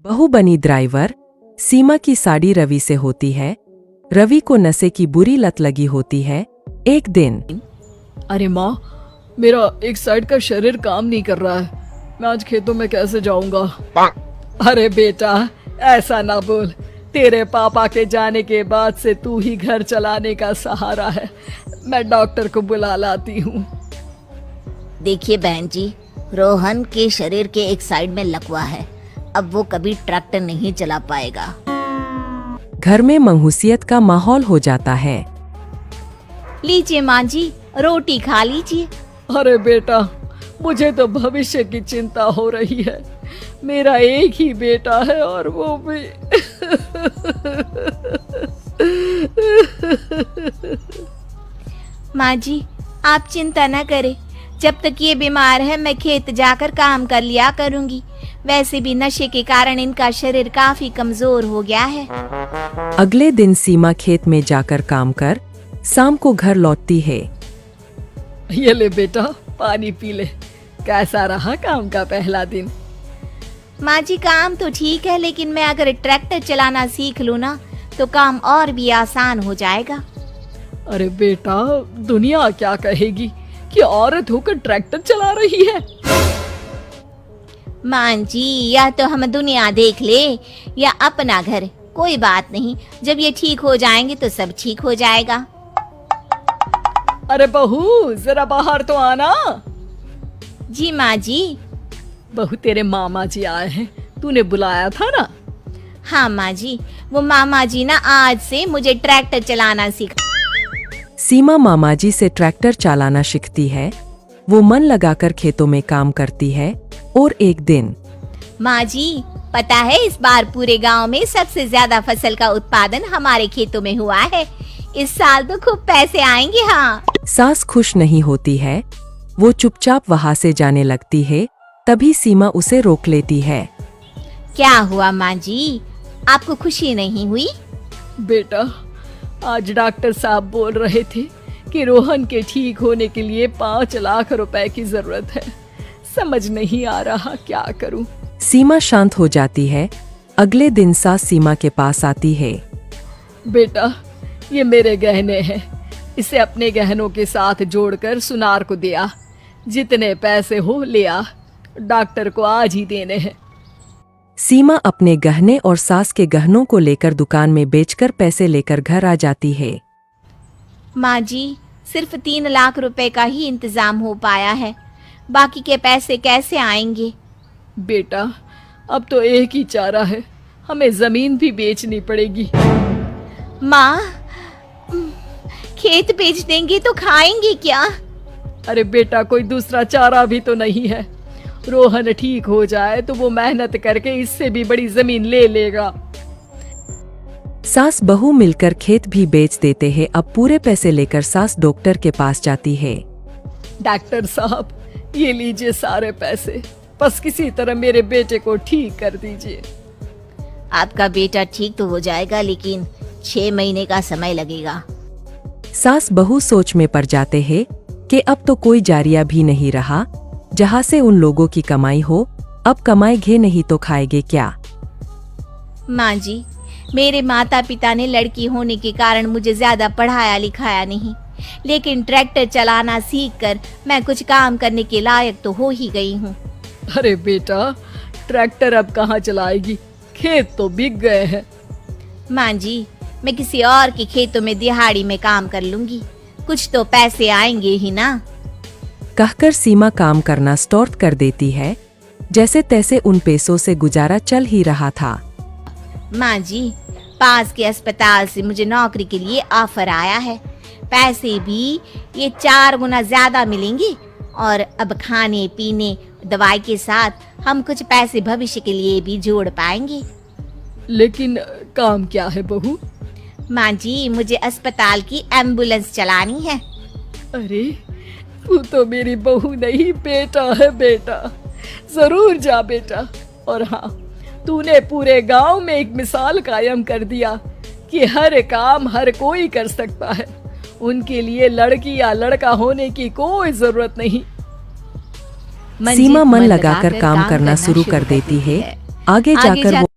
बहू बनी ड्राइवर। सीमा की साड़ी रवि से होती है। रवि को नशे की बुरी लत लगी होती है। एक दिन अरे माँ, मेरा एक साइड का शरीर काम नहीं कर रहा है। मैं आज खेतों में कैसे जाऊंगा? अरे बेटा, ऐसा ना बोल। तेरे पापा के जाने के बाद से तू ही घर चलाने का सहारा है। मैं डॉक्टर को बुला लाती हूँ। देखिए बहन जी, रोहन के शरीर के एक साइड में लकवा है। अब वो कभी ट्रैक्टर नहीं चला पाएगा। घर में मंहूसियत का माहौल हो जाता है। लीजिए माँ जी, रोटी खा लीजिए। अरे बेटा, मुझे तो भविष्य की चिंता हो रही है। मेरा एक ही बेटा है और वो भी माँ जी, आप चिंता न करें। जब तक ये बीमार है मैं खेत जाकर काम कर लिया करूंगी। वैसे भी नशे के कारण इनका शरीर काफी कमजोर हो गया है। अगले दिन सीमा खेत में जाकर काम कर शाम को घर लौटती है। ये ले बेटा, पानी पी ले। कैसा रहा काम का पहला दिन? माँ जी, काम तो ठीक है, लेकिन मैं अगर ट्रैक्टर चलाना सीख लूँ ना तो काम और भी आसान हो जाएगा। अरे बेटा, दुनिया क्या कहेगी कि औरत होकर ट्रैक्टर चला रही है। माँ जी, या तो हम दुनिया देख ले या अपना घर, कोई बात नहीं। जब ये ठीक हो जाएंगे तो सब ठीक हो जाएगा। अरे बहू, जरा बाहर तो आना। जी माँ जी। बहू, तेरे मामा जी आए हैं, तूने बुलाया था ना? हाँ माँ जी, वो मामा जी ना आज से मुझे ट्रैक्टर चलाना सिखा। सीमा मामा जी से ट्रैक्टर चलाना सीखती है। वो मन लगाकर खेतों में काम करती है। और एक दिन माँ जी, पता है इस बार पूरे गांव में सबसे ज्यादा फसल का उत्पादन हमारे खेतों में हुआ है। इस साल तो खूब पैसे आएंगे। हाँ। सास खुश नहीं होती है। वो चुपचाप वहाँ से जाने लगती है। तभी सीमा उसे रोक लेती है। क्या हुआ माँ जी, आपको खुशी नहीं हुई? बेटा, आज डॉक्टर साहब बोल रहे थे कि रोहन के ठीक होने के लिए 5 लाख रुपए की जरूरत है। समझ नहीं आ रहा क्या करूं। सीमा शांत हो जाती है। अगले दिन सास सीमा के पास आती है। बेटा, ये मेरे गहने हैं। इसे अपने गहनों के साथ जोड़कर सुनार को दिया। जितने पैसे हो ले आ। डॉक्टर को आज ही देने हैं। सीमा अपने गहने और सास के गहनों को लेकर दुकान में बेचकर पैसे लेकर घर आ जाती है। माँ जी, सिर्फ 3 लाख रुपए का ही इंतजाम हो पाया है। बाकी के पैसे कैसे आएंगे? बेटा, अब तो एक ही चारा है, हमें जमीन भी बेचनी पड़ेगी। माँ, खेत बेच देंगे तो खाएंगे क्या? अरे बेटा, कोई दूसरा चारा भी तो नहीं है। रोहन ठीक हो जाए तो वो मेहनत करके इससे भी बड़ी जमीन ले लेगा। सास बहू मिलकर खेत भी बेच देते हैं। अब पूरे पैसे लेकर सास डॉक्टर के पास जाती है। डॉक्टर साहब, ये लीजिए सारे पैसे। बस किसी तरह मेरे बेटे को ठीक कर दीजिए। आपका बेटा ठीक तो हो जाएगा, लेकिन 6 महीने का समय लगेगा। सास बहू सोच में पड़ जाते हैं कि अब तो कोई जारिया भी नहीं रहा जहाँ से उन लोगों की कमाई हो। अब कमाएंगे नहीं तो खाएंगे क्या? माँ जी, मेरे माता पिता ने लड़की होने के कारण मुझे ज्यादा पढ़ाया लिखाया नहीं, लेकिन ट्रैक्टर चलाना सीखकर मैं कुछ काम करने के लायक तो हो ही गई हूँ। अरे बेटा, ट्रैक्टर अब कहाँ चलाएगी? खेत तो बिक गए हैं। माँ जी, मैं किसी और के खेतों में दिहाड़ी में काम कर लूंगी। कुछ तो पैसे आएंगे ही ना। कहकर सीमा काम करना स्टार्ट कर देती है। जैसे तैसे उन पैसों से गुजारा चल ही रहा था। माँ जी, पास के अस्पताल से मुझे नौकरी के लिए ऑफर आया है। पैसे भी ये 4 गुना ज्यादा मिलेंगे और अब खाने पीने दवाई के साथ हम कुछ पैसे भविष्य के लिए भी जोड़ पाएंगे। लेकिन काम क्या है बहू? माँ जी, मुझे अस्पताल की एम्बुलेंस चलानी है। अरे, तू तो मेरी बहू नहीं, बेटा है बेटा। जरूर जा बेटा। और हाँ, तूने पूरे गांव में एक मिसाल कायम कर दिया कि हर काम हर कोई कर सकता है। उनके लिए लड़की या लड़का होने की कोई जरूरत नहीं। सीमा मन लगाकर काम करना शुरू कर देती है। आगे जाकर वो